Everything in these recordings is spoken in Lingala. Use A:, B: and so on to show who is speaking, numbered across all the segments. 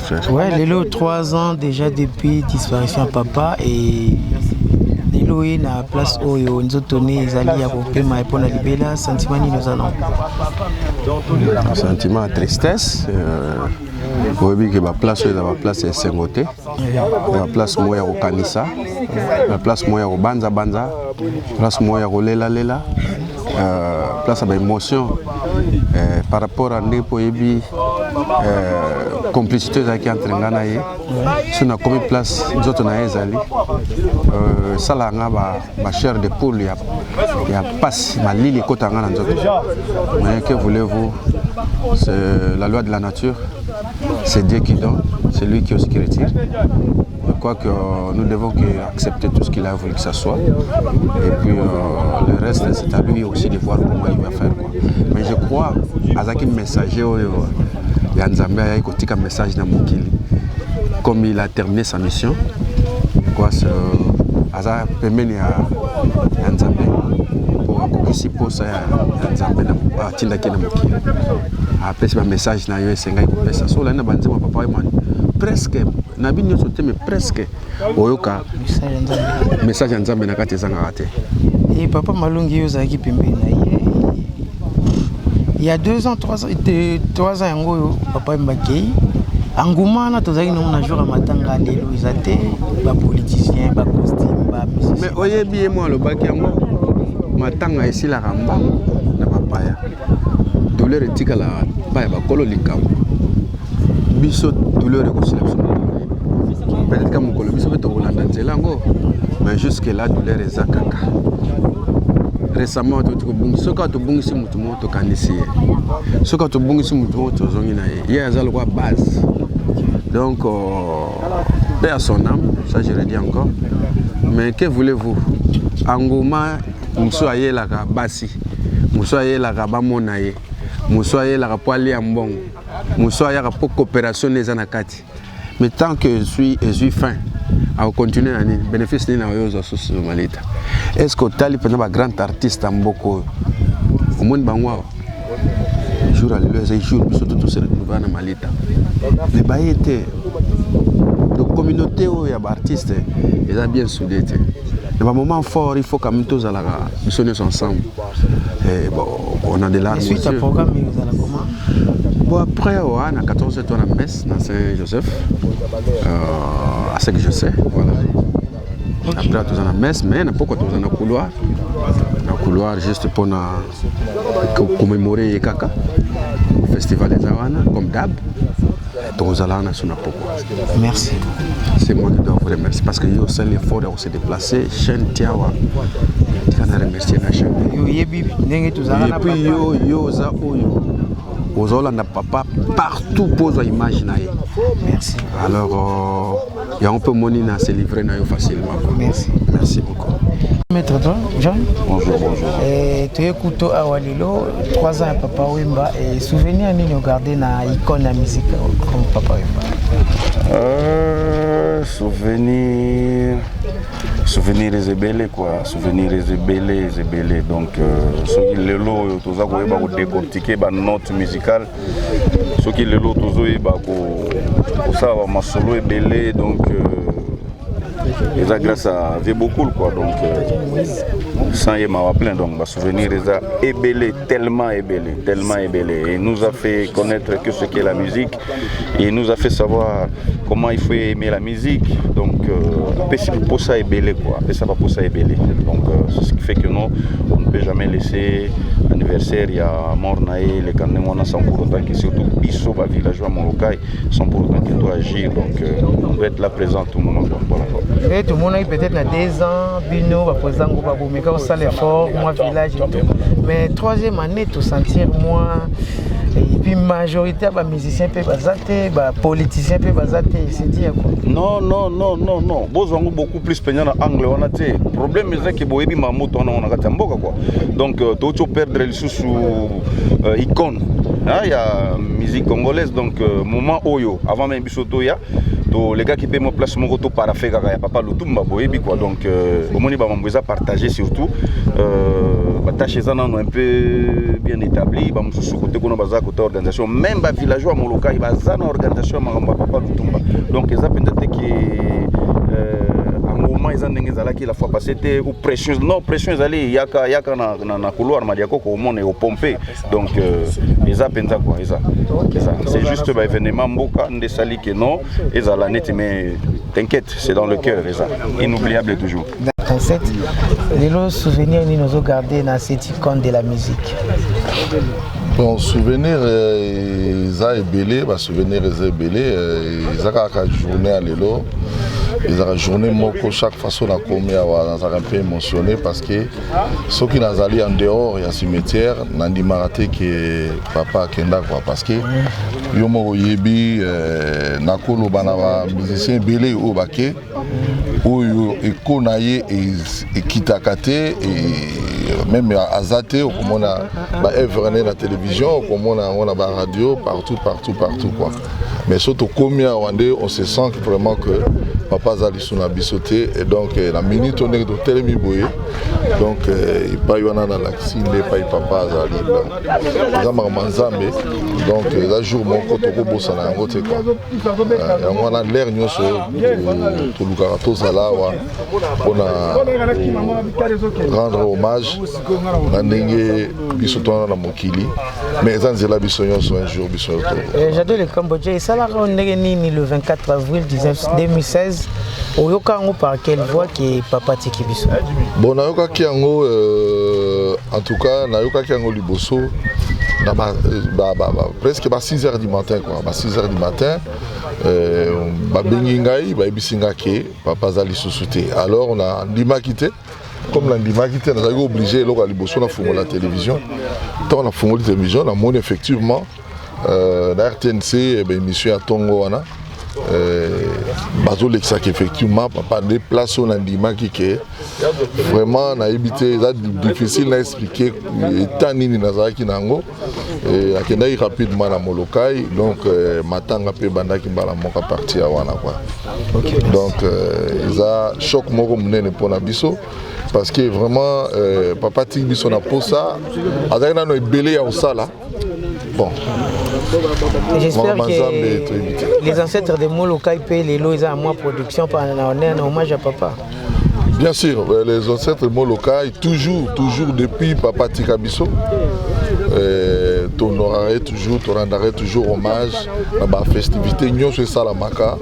A: frère.
B: Ouais, Lelo 3 ans déjà depuis disparition papa et Lelo est na place où nous tourné ezali ya kopema pour na libela sentiment ni nous allons.
A: Sentiment de tristesse. Oui, que la place est Sengoté, la place moya au Kanissa, la place moya au Banza Banza, la place moya au Lela Lela, place à émotion par rapport à Nepoébi, complicité qui est en train de gagner. Si on a comme place, nous autres naïs ali, ça là ma chair de poule, il y a passe ma lili côté en mais que voulez-vous? C'est la loi de la nature. C'est Dieu qui donne, c'est lui qui aussi qui retire. Je crois que nous devons accepter tout ce qu'il a voulu que ça soit. Et puis le reste, c'est à lui aussi de voir comment il va faire. Quoi. Mais je crois, Azaki messager, il y a un message dans Mokili. Comme il a terminé sa mission, quoi, Azaki permet à Nzambe pour ici pour ça, Nzambe à Tindaki na Mokili. Après ce message na yo esenga ikopesa so lana banzema papa emani presque na bino sote mais presque oyoka message ya Nzambe na kati ezanga kate
B: et papa Malungi yo zaki pembe na ye il y a 2 ans 3 ans yango papa Mbakei anguma na tozaki no na jour matanga lelo izate ba politicien ba costume ba musicien
A: mais oyebi moi lo baki yango matanga esila ramba na papaya douleur etikala paya bakolo likambo biso douleur ekosila biso peut-être que mokolo biso mpe tokolanda nzela yango mais jusque là douleur eza kaka récemment soki tobungisi motu moko tokandisi ye soki tobungisi motu moko tozongi na ye ye aza lokwa base donc paix à son âme ça je le dis encore mais que voulez-vous angoma mosu ayelaka basi mosu ayelaka bamona ye Moussoye la rapoli à mbong, Moussoye la coopération des anakati. Mais tant que je suis fin, à continuer à bénéficier de la source de Malita. Est-ce que tu as un grand artiste en Boko? Au monde bangwa, jour à l'heure, jour, surtout tout ce qui va dans Malita. Les baïetés, de communauté où il y a des artistes, ils ont bien soudé. Dans un moment fort, il faut que nous tous nous ensemble. Et bon, on a de l'art.
B: Suite à programme, vous allez comment?
A: Bon, après, on a 14 heures à messe dans Saint-Joseph, à ce que je sais. Voilà. Okay. Après, on a messe, mais on a pas on a couloir. Un couloir juste pour commémorer les caca au festival des Awana, comme d'hab.
B: Merci.
A: C'est moi qui dois vous remercier parce que yo seul l'effort de se déplacer, chaîne Tiawa. Tu vas remercier la chaîne. Et puis yo za oyo. Ozola na papa partout pose imaginer.
B: Merci.
A: Alors il y a un peu money à se livrer na yo facilement.
B: Merci.
A: Merci beaucoup.
B: Maître toi, John.
A: Bonjour, bonjour.
B: Tu es couteau à Walilo, 3 ans à Papa Wimba et souvenir ni nous garder na icône la musique comme Papa Wimba.
C: Souvenir les ébélés quoi, souvenir les ébélés donc ceux qui le lot tous à quoi va décortiquer ba note musicale ceux qui le lot tous ba ko ça va ma solo ébélé donc et ça grâce à Vieux beaucoup quoi donc sans y m'a plein donc ma souvenir est ébélé tellement ébélé et nous a fait connaître que ce qu'est la musique et nous a fait savoir comment il faut aimer la musique donc pour ça ébélé quoi ça va pour ça ébélé donc c'est ce qui fait que nous on ne peut jamais laisser anniversaire il y a mort naé les cannemona sans pour autant que surtout biso ba villageois molokai sans pour autant qu'il doit agir donc on doit être là présent tout le moment voilà.
B: Et tout le monde peut-être na 2 ans bino ba présent go ba bomeka au salle fort moi village et tout mais 3e année tout sentir moi et puis majorité ba musicien pe bazate ba politicien pe bazate c'est dire quoi
C: non besoin beaucoup plus peignant en anglais on a té problème c'est que boyebi mamoto on a kata mboka quoi donc to perdre le sous icône il y a musique congolaise donc moment oyo avant même bisoto ya les gars qui paient mon place mon retour par affaire kaka ya papa Lutumba boyebi quoi donc au moins ba mamboza partager surtout tâche ça non un peu bien établi ba mususu côté kono baza côté organisation même ba villageois mon local baza na organisation ma papa Lutumba donc ça peut-être que un moment ils ont la fois passée c'était ou pression non pression ils allaient yaka na couloir madiako ko monde au pomper donc ils a penza quoi ça c'est juste ba événement mboka ndesali que non ils a la net mais t'inquiète c'est dans le cœur ça inoubliable toujours.
B: Les souvenirs ni nous ont gardé dans cette icône de la musique.
D: Bon, souvenir, ils ont belé, bah souvenir ils ont belé, ils ont une journée à l'élo, ils ont une journée moko chaque façon à commis dans un peu émotionné parce que ceux qui nous allés en dehors il y a cimetière, n'ont dit maraté que papa kenda quoi parce que yomo yebi nakolo bana musicien belé au baké oyo ekonaye et kitakate et même à Zate au comme on a œuvre na télévision comme on a ba radio partout quoi mais surtout comme on se sent vraiment que papa zali suna bisoté et donc la minute on est de telemi boye donc il pas yana na laxine pas papa zali za manzambe donc la jour mon koto ko bosana ngo te quoi on a l'air nyoso to lukara to sala wa on a rendre hommage na ndenge biso to na mokili mais zanzela biso nyoso un jour biso
B: j'adore le Cambodge ça la on nini le 24 avril 2016 oyoka ngo par quelle voix que papa tiki biso
D: bon nayoka kiango en tout cas nayoka kiango liboso na presque 6h du matin quoi 6h du matin ba bengi ngai ba ebisinga ke papa zali susute alors on a ndima quitté comme la ndima quitté on a obligé loka liboso na fungo la télévision tant on a fungo la télévision on a mon effectivement la RTNC émission à Tongo wana bazo l'exact effectivement papa déplace on ndima ki vraiment na évité ça difficile à expliquer étant nini nazaki nango et akenda rapidement na molokai donc matanga pe bandaki mbala moka parti ya wana quoi donc ils a choc moko munene pona biso parce que vraiment papa tiki biso na posa azaki nano ebele ya osala bon.
B: J'espère que les ancêtres de Molokai payent les lots à moi production pour un hommage à papa.
D: Bien sûr, les ancêtres de Molokai, toujours depuis papa Tikabiso, t'honorerais toujours, tu rendrais toujours hommage à la festivité. Nous sommes Salamaka,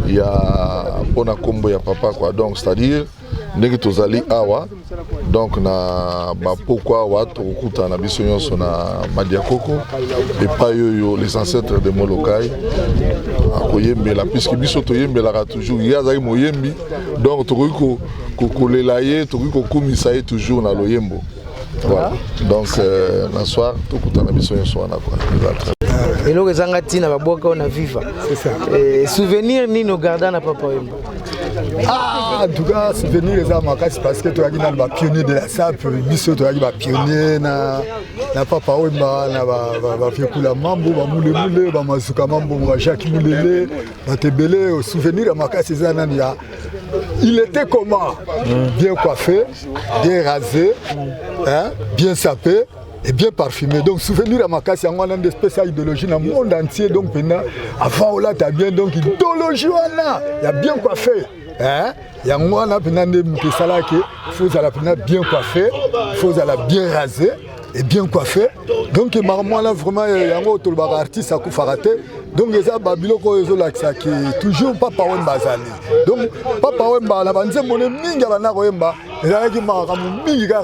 D: il y a Pona Kombo, il y a papa quoi. Donc c'est-à-dire, nous sommes awa. Donc na pourquoi watu okuta na biso nyonso na Madiakoko et pas les ancêtres de Molokai akoyembela puisque biso toyembelaka toujours yazaki moyembi donc tokoki kokolela ye tokoki kokumisa ye toujours na loyembo voilà donc na soir tokuta na biso nyonso wana quoi.
B: Et là, les Angatina, on a vivre. C'est ça. Souvenir ni nos gardons à papa.
E: Ah, en tout cas, souvenir les Amakas parce que tu as dit dans le pionnier de la SAP, biso tu as dit pionnier na papa Wemba na fait kula mambo ba moule ba masuka mambo ba Jacques Moulele ba tebele au souvenir Amakas c'est ça nania. Il était comment? Bien coiffé, bien rasé, hein, bien sapé. Et bien parfumé. Donc souvenir à Makassi, il y a une spéciale idéologie dans le monde entier. Donc avant là, tu as bien donc idéologie, il y a bien coiffé. Hein? Il y a des salades qui faut bien coiffé, il faut bien rasé et bien coiffé. Donc moi là vraiment il y a un artiste à Koufarate. Donc les Babylon qui toujours Papa Wemba Zali. Donc Papa Wemba la banze moné minga bana Wemba. Et là qui m'a minga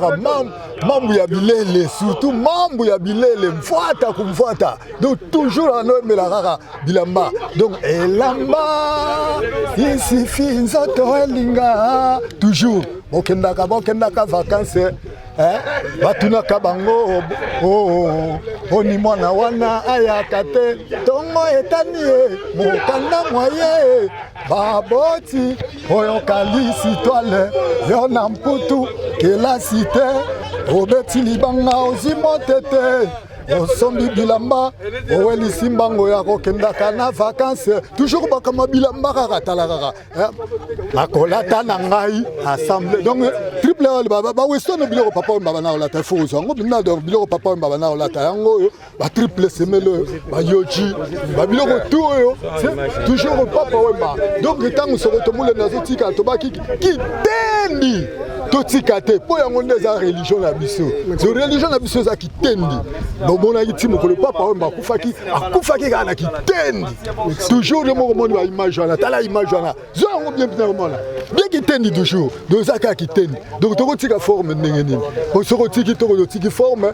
E: mambo ya bilele surtout mambo ya bilele mfuata kumfuata. Donc toujours en Wemba la rara bilamba. Donc elamba ici fin nzoto elinga toujours bokendaka vacances. Batunaka bango oni mwana wana ayaka te tongo etani mokanda moye baboti oyo kalisi toile yona mputu kelasi te obeti libanga ozimotete osombi bilamba owelisi mbango ya kokendaka na vacances toujours bakama bilamba kaka tala kaka nakolata na ngai assemblée donc triple bawestono biloko papa oyo mbaba na olata efukusu yango bina donc biloko papa oyo mbaba na olata yango oyo batriple semele bayoji babiloko tu oyo toujours papa oyo mba donc ntango soko tomule nazotika tobaki kitendi totika te po yango nde eza religion na biso so religion na biso eza kitendi bomonaki ti mokolo papa oyo mba akufaki kaka na kitendi toujours de moko moni baimage wana tala image wana zo yango bien mpena komona bien kitendi toujours donc eza kaka kitendi donc tokotika forme ndenge nini soko otiki tokotiki forme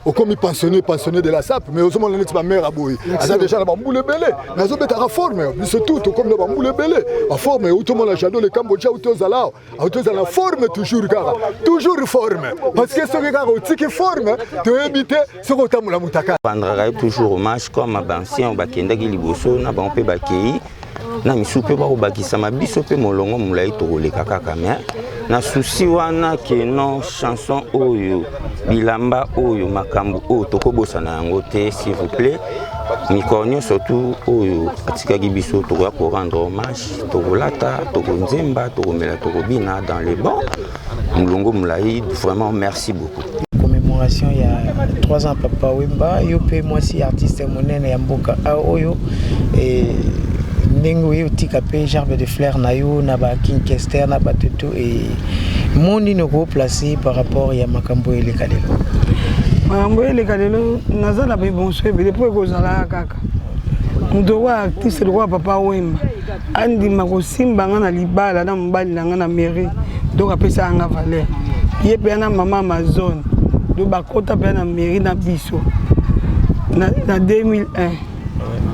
E: okomi pensionné de la SAP mais ozomona neti bamare aboye aza déjà na bambula ebele nazobetaka forme biso tu tokomi na bambula ebele baforme outomona jado le Cambodgia outozala la forme toujours kaka toujours forme parce que soki kaka otiki forme toyebi te soki otambola mutaka
F: bandraka toujours hommage comme bancien bakendaki liboso na bango mpe bakei na misu mpe bakobakisama biso mpe molongo molai tokoleka kaka me na susi wana ke non chanson oyo bilamba oyo makambo oyo tokobosana yango te s'il vous plaît mikolo nyonso tu oyo atikaki biso tokoya korendre hommage tokolata tokonzemba tokomela tokobina dans les bons molongo molai vraiment merci beaucoup.
B: Commémoration il y a 3 ans Papa Wemba yo pe moi si artiste monene ya mboka oyo et ndenge oyo tika pe gerbe de fleurs na yo na ba Kinkester na ba tutu et moni no ko placer par rapport ya makambo eleka lelo
G: makambo eleka lelo nazala ba bonso ebele po ekozala kaka mudo wa artiste roi Papa Wemba andima kosimba nga na libala na mobali na nga na mairie donc apesa nga valeur ye pe na mama Amazon do bakota pe na mairie na biso na 2001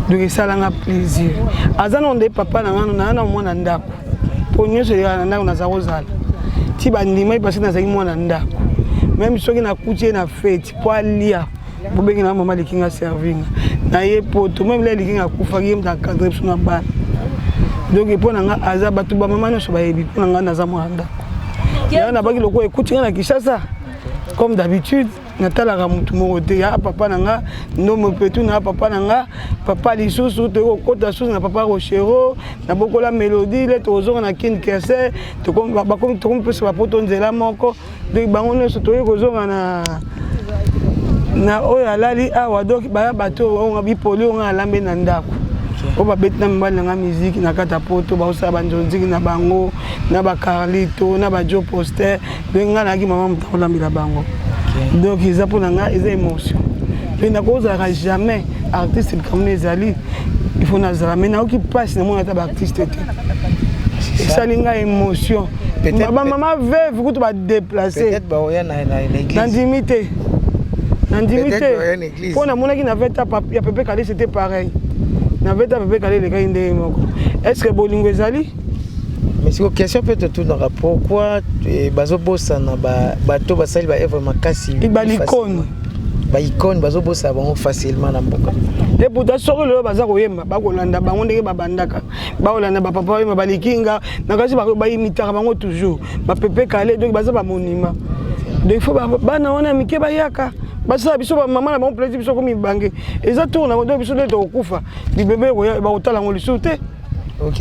G: donc esalanga plaisir aza na nde papa na nga na mwana ndako po nyonso ya na ndako naza kozala ti bandima ipasi nazali mwana ndako même soki nakuti ye na fete po alia bobengi na mama likinga servinga na ye poto même le likinga akufaki ye na cadre biso na bana donc mpo na nga aza bato bamama nyonso bayebi mpo na nga naza mwana ndako yango nabaki loko ekuti nga na Kinshasa comme d'habitude natalaka mutu moko te ya papa na nga ndomo petu na papa na nga papa lisusu tokokota susu na papa Rochero na bokola mélodie le tozonga na Kinkester tokomi mpesa bapoto nzela moko donc bango nyonso toyei kozonga na oyo alali awa donc baya bato onga bipoli onga alambe na ndako o babeti na mibali na nga musique na kata poto baosala banzonziki na bango na bacarlito na bajo poster donc nga nayaki mama moto akolambela bango donc eza mpona nga eza émotion mpe nakozalaka jamais artiste likambo ezali il faut nazala mais nayoki mpasi na mona ata baartiste te esali nga émotion bamama veve kutu badeplace nandimi te mpo namonaki na veta ya pepe kale c'était pareil na veta pepe kale elekaki ndenge moko est ce que bolingo ezali
B: mais si question peut te tout dans pourquoi bazobosana bato basali ba œuvre makasi
G: balikoni
B: baikoni bazobosa bango facilement na mboka
G: et pourtant soko lelo baza koyemba bakolanda bango ndenge babandaka baolanda bapapa oyemba balikinga na kasi bayimitaka bango toujours bapepe kale donc baza bamonima donc il faut bana wana mike bayaka basala biso bamama na bango plaisir biso komi bange eza tour na donc biso nde tokokufa bibebe bakotala yango lisusu te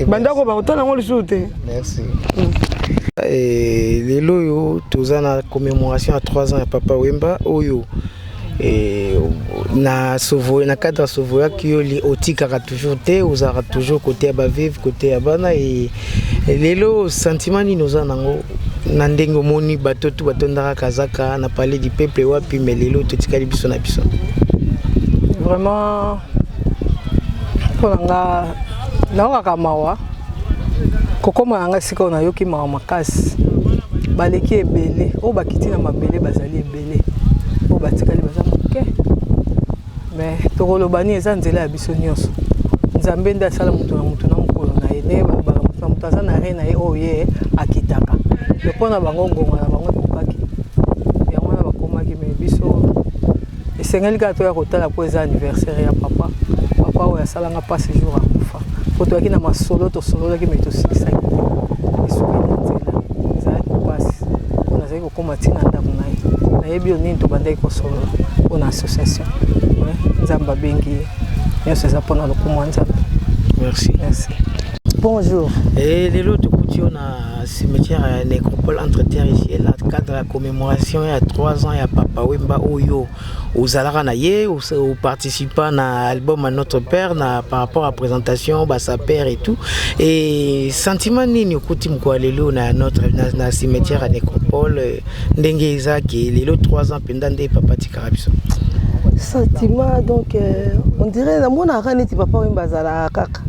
G: bandako bakotala yango lisusu te.
B: Merci. Lelo oyo toza na commémoration à 3 ans ya Papa Wemba oyo na sauvo na cadre sauvo ya kioli otikaka toujours te ozaka toujours côté ya bavive côté ya bana et lelo sentiment ni noza nango na ndenge omoni bato tu batondaka kazaka na parler du peuple wapi mais lelo totikali biso na biso
G: vraiment polanga naokaka mawa kokoma nanga sika na yoki mawa makasi baleki ebele o bakiti na mabele bazali ebele o batikali baza moke mais tokolobani eza nzela ya biso nyonso nzambe nde asala moto na mokolo na ye nde balobaka moto na moto aza na re na ye oyo ye akitaka mpona bango ngonga na bango ekokaki yango wana bakomaki mais biso esengeli kaka toya kotala po eza anniversaire ya papa oyo asalanga mpasi jour akufa po toyaki na masolo tosololaki me tosikisaki esoki na nzela ezalaki mpasi nazali kokóma ntina ndako na ye nayebi yo nini tobandaki kosolola
H: pour une association. Nzamba bengi. Merci pour le coup
B: Merci.
H: Merci. Bonjour.
B: Et les lots de couture na cimetière à Nécropole entre terre ici et là cadre de la commémoration il y a 3 ans il y a Papa Wemba Oyo aux Alaranaye ou participant à l'album à notre père par rapport à la présentation bah sa père et tout et sentiment nini okutim quoi les lots na notre na cimetière à Nécropole ndenge ezaki les lots 3 ans pendant des papa tikarabiso
H: sentiment donc on dirait na mona raneti Papa Wemba zala kaka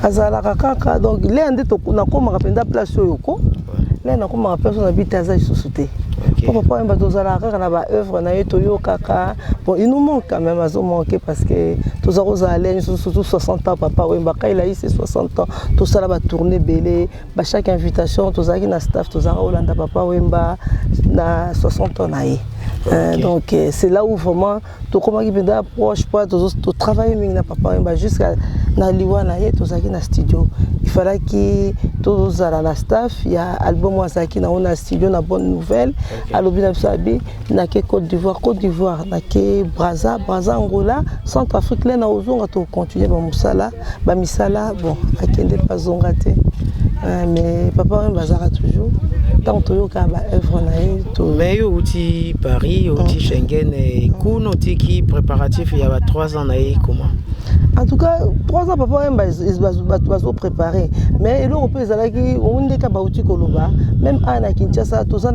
H: azalaka kaka donc les ande to nakoma penda place yoko les nakoma personne habite à société Papa Wemba tozala kaka na ba œuvre na yeto yo kaka bon il nous manque quand même azo manquer parce que tozaroza aller surtout 60 ans Papa Wemba quand il a eu ses 60 ans tout ça là va tourner belé ba chaque invitation tozaki na staff tozara Olanda Papa Wemba na 60 ans naé. Donc c'est là où vraiment tout comment qui peut approche pas tout travailler avec Papa Wemba jusqu'à na liwana ye tozaki na studio il fallait que tous à la staff il y a album wasaki na on a studio na bonne nouvelle alobi na bisabi na ke Côte d'Ivoire na ke Brazza Angola Centrafrique là na ozonga to continuer ba musala ba misala bon akende pas zongate mais Papa Wemba zara toujours tant to ka ba œuvre na to
B: mais yo uti Paris uti Schengen et kuno ti qui préparatif il y a 3 ans na comment.
H: En tout cas, 3 ans, Papa Wemba va se préparer. Mais l'Europe, on est même à Kinshasa, tout ça,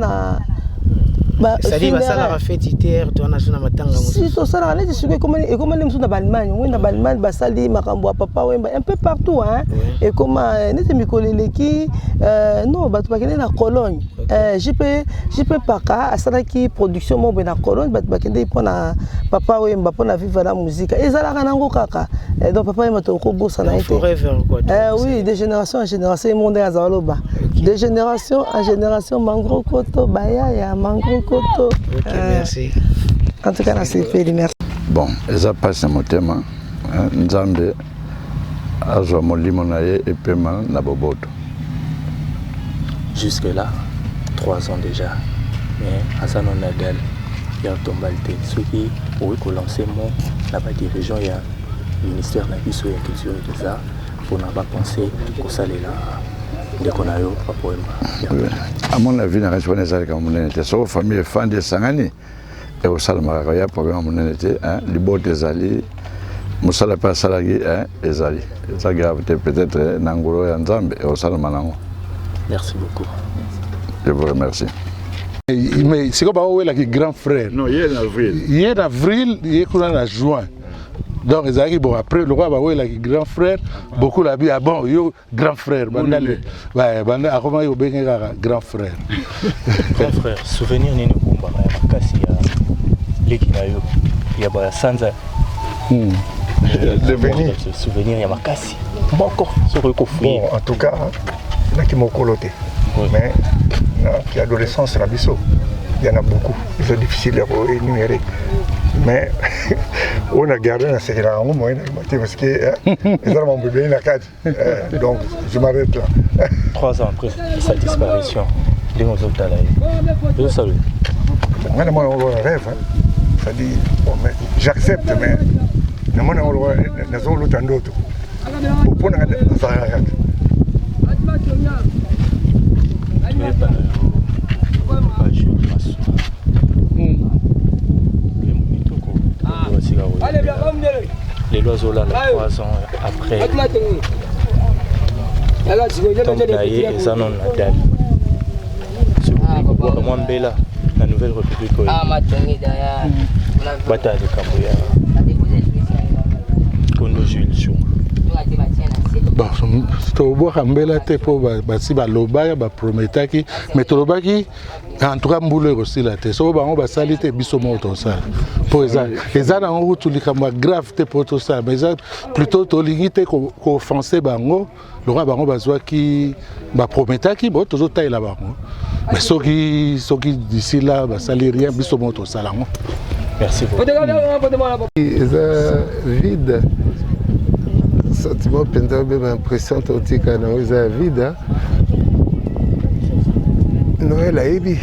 B: c'est-à-dire que ça la fête terre toi na jona matanga
H: si to ça là je comme les musu na Allemagne oui na Allemagne basali makambo Papa Wemba un peu partout hein et comme nete mikolele ki non ba to bakene na Cologne je peux pas ka asala ki production mo na Cologne ba bakende pona Papa Wemba pona vivre la musique ezala kanango kaka donc Papa Wemba to ko bossa na été oui de génération en génération monde azaloba de génération en génération mangro koto baya ya mangro koto.
B: Ok, merci.
H: En tout cas, c'est fait, merci.
I: Bon, ça passe mon thème. Nzambe azwa molimo na ye epema na boboto.
J: Jusque là, 3 ans déjà. Mais Asano Nadal, il y a un tombalté. Ceux qui ont lancé mon la dirigeant, il y a le ministère de la Culture et des Arts pour ne pas penser que ça allait là.
I: À mon avis, la région des Alpes, sauf famille fan de Sangani et au Salamaria, programme les beaux des alliés, Moussala pas salarié, les alliés. Ça grave peut-être Nangolo et Nzambe et au Salamanango.
J: Merci beaucoup.
I: Je vous remercie.
K: Mais c'est comme un grand frère.
I: Non, il est en avril.
K: Il est en avril, il est en juin. Donc, bon, après, le roi a dit grand frère, beaucoup l'ont dit, ah bon, yo, grand frère. Grand frère.
J: Grand frère, souvenir ni Numba, il y a Sanza. Souvenir, il y a Makasi. Bon,
E: en tout cas, il y a qui m'ont coloté. Mais, l'adolescence, c'est la biseau. Il y en a beaucoup, c'est difficile à énumérer. Mais on a gardé un secret en moi parce que mon bébé n'a qu'à donc je m'arrête là.
J: 3 ans après sa disparition, les gens ont je salue.
E: Moi on rêve, ça dit bon mais j'accepte mais moi on l'autre d'autre. Pour ça
J: les oiseaux là, 3 ans après. Donc d'ailleurs, ils en ont Nadal. C'est pour moi Mbela, la nouvelle République. Bataille de Camboya. Kondo Jules Chou.
K: Bon, toboka mbela te po basi balobaya ba prometaki mais tolobaki en tout cas mbulo aussi la te so bango basali te biso mo to ça po eza na ngo tulikamba grave te po to ça mais ça plutôt tolingi te ko offenser bango le roi bango bazwaki ba prometaki bo tozo taila bango mais soki d'ici là basali rien biso mo to ça là.
J: Merci beaucoup.
L: Eza vide. Sentiment pendant même impression totika na oza vida Noël a ebi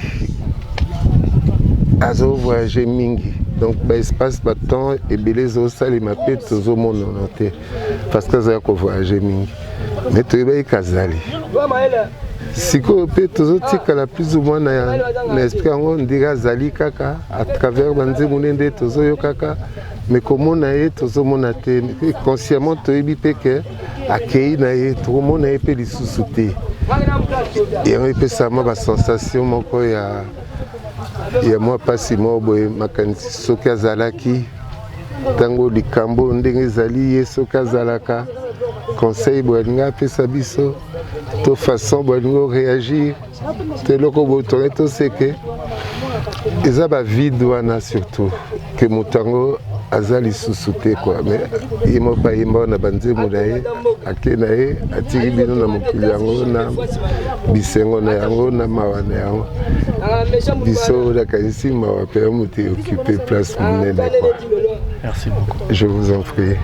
L: azo voyager mingi donc espace temps ebele ezosalema mpe tozomonana te parce que azala kovoyage mingi mais toyebaki kazali sikoyo mpe tozotikala plus ou moins na esprit yango ndenge azali kaka à travers banzembo nde tozoyokaka mais komona ye tozomona te consciemment toyebi mpe ke akei na ye tokomona ye mpe lisusu te yango epesama basensation moko ya mwa mpasi moko boye makanisi soki azalaki ntango likambo ndenge ezali ye soki azalaka conseil boye alingi apesa biso to façon boye alingi oréagir to eloko boye tongai toseke eza bavide wana surtout ke moto yango aza lisusu te kua me ye moko ayemba na banzembo na ye ake na ye atiki bino na mokili yango na bisengo na yango na mawa na yango biso nakanisi mawa mpe ya moto eocupe place monene kua.
J: Merci beaucoup.
L: Je vous en prie.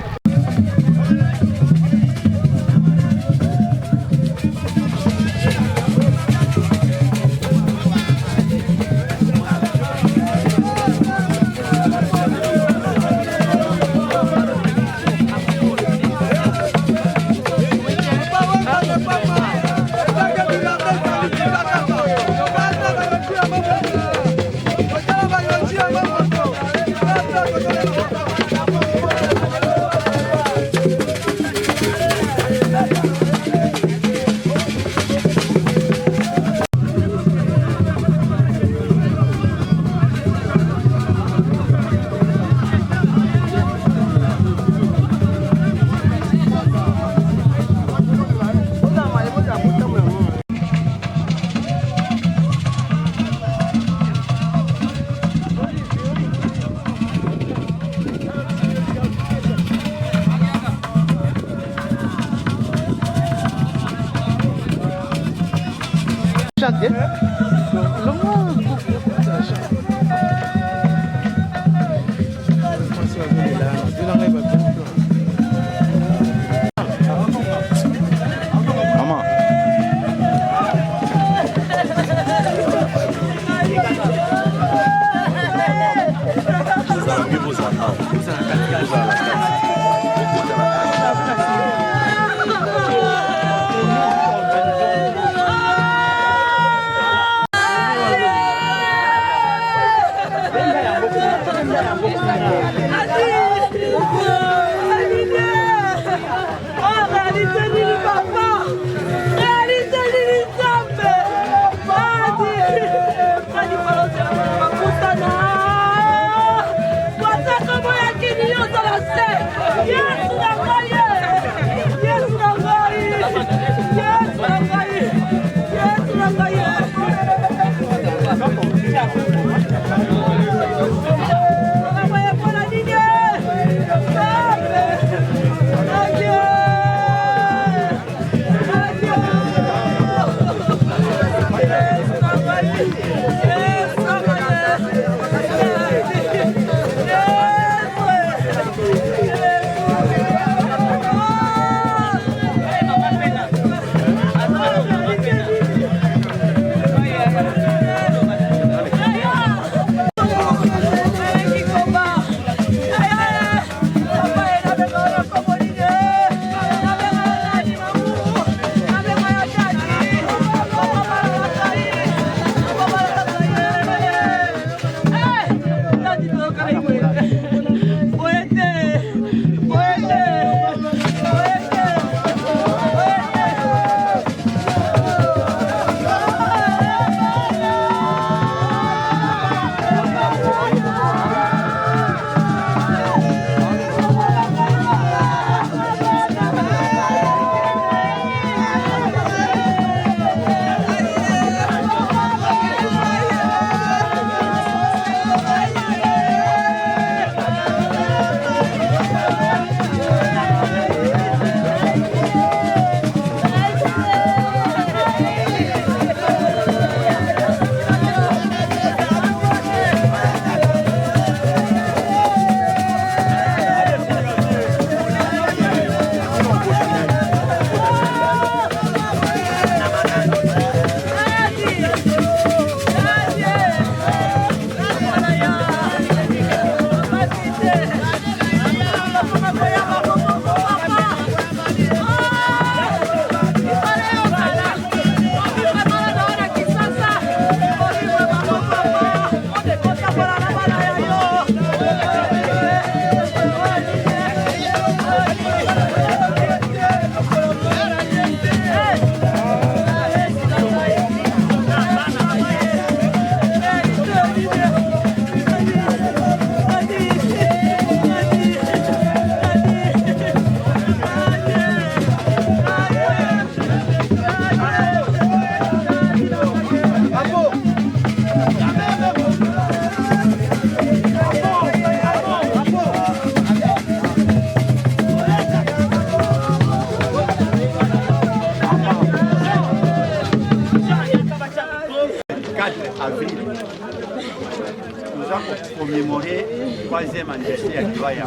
M: commémorer 3e anniversaire ya Liwa ya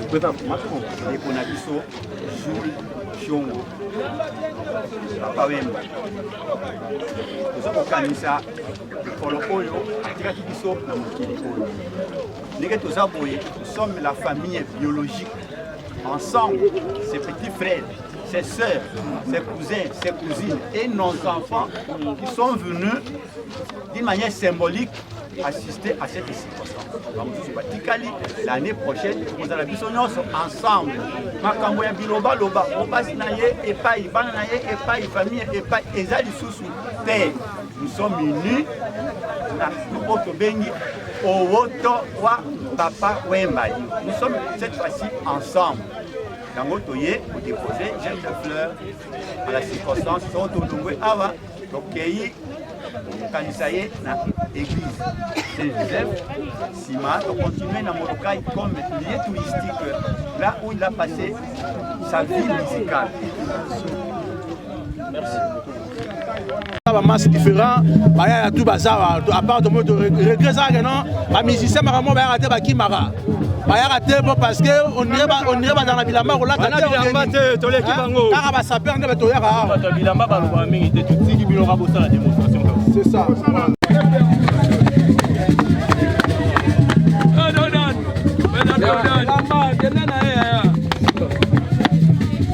M: Ekonabiso Jules Chiongo Papa Wemba toza kokanisa likolo oyo atikaki biso na mokili oyo ndenge toza boye nous sommes la famille biologique ensemble ses petits frères ses sœurs, ses cousins, ses cousines et nos enfants qui sont venus d'une manière symbolique assister à cette circonstance. L'année prochaine, nous allons ensemble. Makambo ya biloba loba, obasi na ye epai, bana na ye epai, famille epai, ezali susu te. Nous sommes unis na oto bengi owoto wa Papa Wemba. Nous sommes cette fois-ci ensemble. Dans toye pour déposer gemme de fleurs à la circonstance sont au Dongwe Awa, donc Kanisaye na église Saint-Joseph, Sima, donc continuer dans Molokai comme lieu touristique, là où il a passé sa vie musicale. Merci.
N: Masse différent, il y a tout bazar, à part de regret ça que non, les musiciens maramo va rater ba kimara. Ba rater parce que on irait pas dans la bilamba on l'a raté. To l'équipe bango. Car ba saper ne ba to yaka. Ba bilamba ba loba mingi te tout qui bilora bossa la démonstration. C'est ça.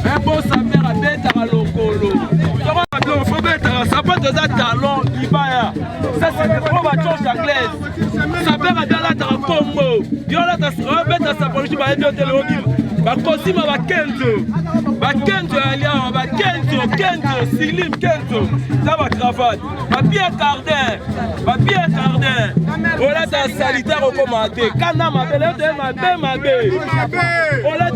N: Un bon saper à bête à lokolo. Ça peut être un talon, Ibaya. Ça, c'est une provocation anglaise. Ça peut être un combo. Il y a un sa politique, il y a un téléphone. Bah, Cosima, bah, Kento, Alia, bah, Kento, Silim, Kento. Ça va cravate. Bah, bien Cardin. Voilà, c'est un sanitaire recommandé. Kana, ma belle, ma belle. Voilà,